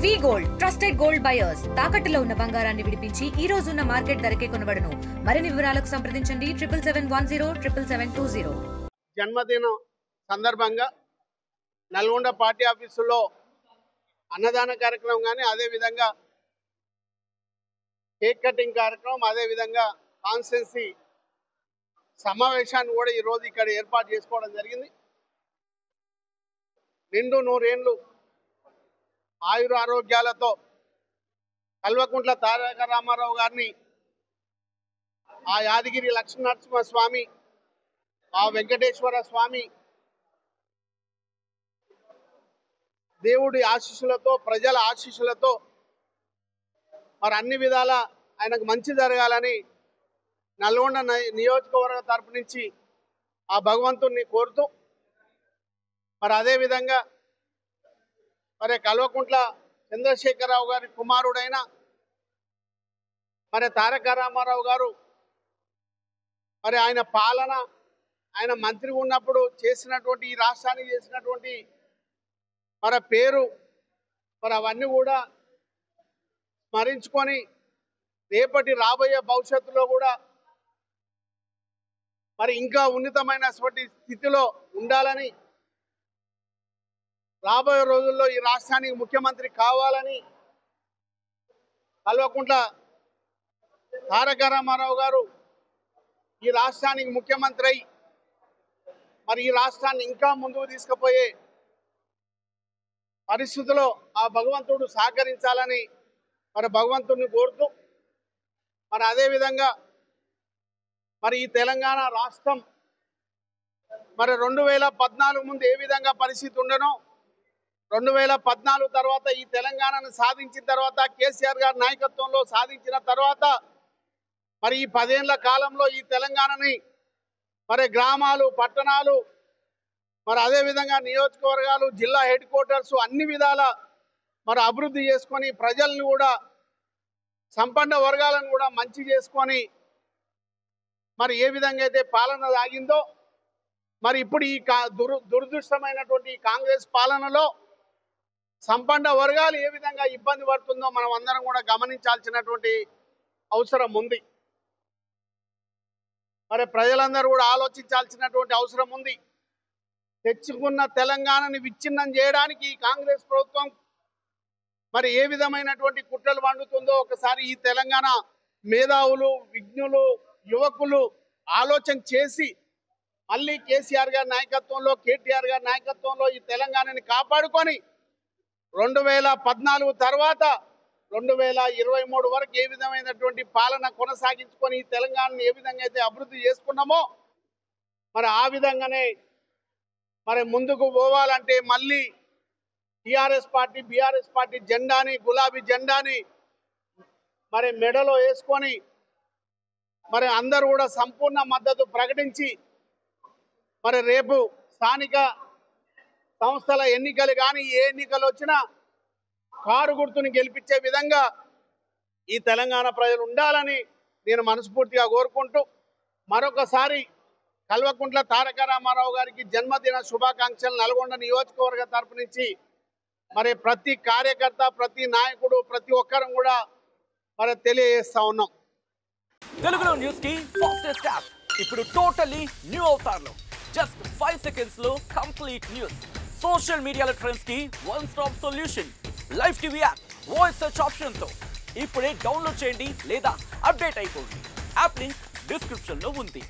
వి gold trusted gold buyers తాకట్టులో ఉన్న బంగారాన్ని విడిపించి ఈ రోజు ఉన్న మార్కెట్ ధరకే కొనబడును. మరిన్ని వివరాలకు సంప్రదించండి 7710 జన్మదినం సందర్భంగా నల్గొండ పార్టీ ఆఫీసులో అన్నదాన కార్యక్రమం కానీ అదే విధంగా కేక్ కటింగ్ కార్యక్రమం అదే విధంగా కాన్స్టిట్యున్సీ సమావేశాన్ని కూడా ఈరోజు ఇక్కడ ఏర్పాటు చేసుకోవడం జరిగింది. నిండు నూరేళ్లు ఆయుర ఆరోగ్యాలతో కల్వకుంట్ల తారక రామారావు గారిని ఆ యాదగిరి లక్ష్మీనరసింహ స్వామి ఆ వెంకటేశ్వర స్వామి దేవుడి ఆశీస్సులతో ప్రజల ఆశీస్సులతో మరి అన్ని విధాల ఆయనకు మంచి జరగాలని నల్గొండ నియోజకవర్గ తరపు నుంచి ఆ భగవంతుణ్ణి కోరుతూ మరి అదేవిధంగా మరి కల్వకుంట్ల చంద్రశేఖరరావు గారి కుమారుడైన మరి తారక రామారావు గారు మరి ఆయన పాలన ఆయన మంత్రి ఉన్నప్పుడు చేసినటువంటి ఈ రాష్ట్రానికి చేసినటువంటి మరి పేరు మరి అవన్నీ కూడా స్మరించుకొని రేపటి రాబోయే భవిష్యత్తులో కూడా మరి ఇంకా ఉన్నతమైనటువంటి స్థితిలో ఉండాలని రాబోయే రోజుల్లో ఈ రాష్ట్రానికి ముఖ్యమంత్రి కావాలని కల్వకుంట్ల తారక రామారావు గారు ఈ రాష్ట్రానికి ముఖ్యమంత్రి అయి మరి ఈ రాష్ట్రాన్ని ఇంకా ముందుకు తీసుకుపోయే పరిస్థితిలో ఆ భగవంతుడు సహకరించాలని మరి భగవంతుడిని కోరుతూ మరి అదేవిధంగా మరి ఈ తెలంగాణ రాష్ట్రం మరి 2014 ముందు ఏ విధంగా పరిస్థితి ఉండనో 2014 తర్వాత ఈ తెలంగాణను సాధించిన తర్వాత కేసీఆర్ గారి నాయకత్వంలో సాధించిన తర్వాత మరి ఈ 10 ఏళ్ల కాలంలో ఈ తెలంగాణని మరి గ్రామాలు పట్టణాలు మరి అదేవిధంగా నియోజకవర్గాలు జిల్లా హెడ్ క్వార్టర్స్ అన్ని విధాల మరి అభివృద్ధి చేసుకొని ప్రజల్ని కూడా సంపన్న వర్గాలను కూడా మంచి చేసుకొని మరి ఏ విధంగా అయితే పాలన సాగిందో మరి ఇప్పుడు ఈ దురదృష్టమైనటువంటి కాంగ్రెస్ పాలనలో సంపన్న వర్గాలు ఏ విధంగా ఇబ్బంది పడుతుందో మనం అందరం కూడా గమనించాల్సినటువంటి అవసరం ఉంది. మరి ప్రజలందరూ కూడా ఆలోచించాల్సినటువంటి అవసరం ఉంది. తెచ్చుకున్న తెలంగాణని విచ్ఛిన్నం చేయడానికి ఈ కాంగ్రెస్ ప్రభుత్వం మరి ఏ విధమైనటువంటి కుట్రలు పండుతుందో ఒకసారి ఈ తెలంగాణ మేధావులు విజ్ఞులు యువకులు ఆలోచన చేసి మళ్ళీ కేసీఆర్ గారి నాయకత్వంలో కేటీఆర్ గారి నాయకత్వంలో ఈ తెలంగాణని కాపాడుకొని 2014 తర్వాత 2023 వరకు ఏ విధమైనటువంటి పాలన కొనసాగించుకొని ఈ తెలంగాణని ఏ విధంగా అయితే అభివృద్ధి చేసుకున్నామో మరి ఆ విధంగానే మరి ముందుకు పోవాలంటే మళ్ళీ టీఆర్ఎస్ పార్టీ బీఆర్ఎస్ పార్టీ జెండాని గులాబీ జెండాని మరి మెడలో వేసుకొని మరి అందరూ కూడా సంపూర్ణ మద్దతు ప్రకటించి మరి రేపు స్థానిక సంస్థల ఎన్నికలు కానీ ఏ ఎన్నికలు వచ్చినా కారు గుర్తుని గెలిపించే విధంగా ఈ తెలంగాణ ప్రజలు ఉండాలని నేను మనస్ఫూర్తిగా కోరుకుంటూ మరొకసారి కల్వకుంట్ల తారక రామారావు గారికి జన్మదిన శుభాకాంక్షలు నల్గొండ నియోజకవర్గ తరపు నుంచి మరి ప్రతి కార్యకర్త ప్రతి నాయకుడు ప్రతి ఒక్కరం కూడా మరి తెలియజేస్తా ఉన్నాం. తెలుగులో న్యూస్ కి ఫాస్టెస్ట్ యాప్ ఇప్పుడు టోటల్లీ న్యూ అవతార్లో జస్ట్ 5 seconds లో కంప్లీట్ న్యూస్. సోషల్ మీడియాలో ట్రెండ్స్ కి one stop solution. Live TV app voice search option తో ఇప్పుడే డౌన్లోడ్ చేయండి లేదా అప్డేట్ అయిపోండి. యాప్ లింక్ డిస్క్రిప్షన్ లో ఉంది.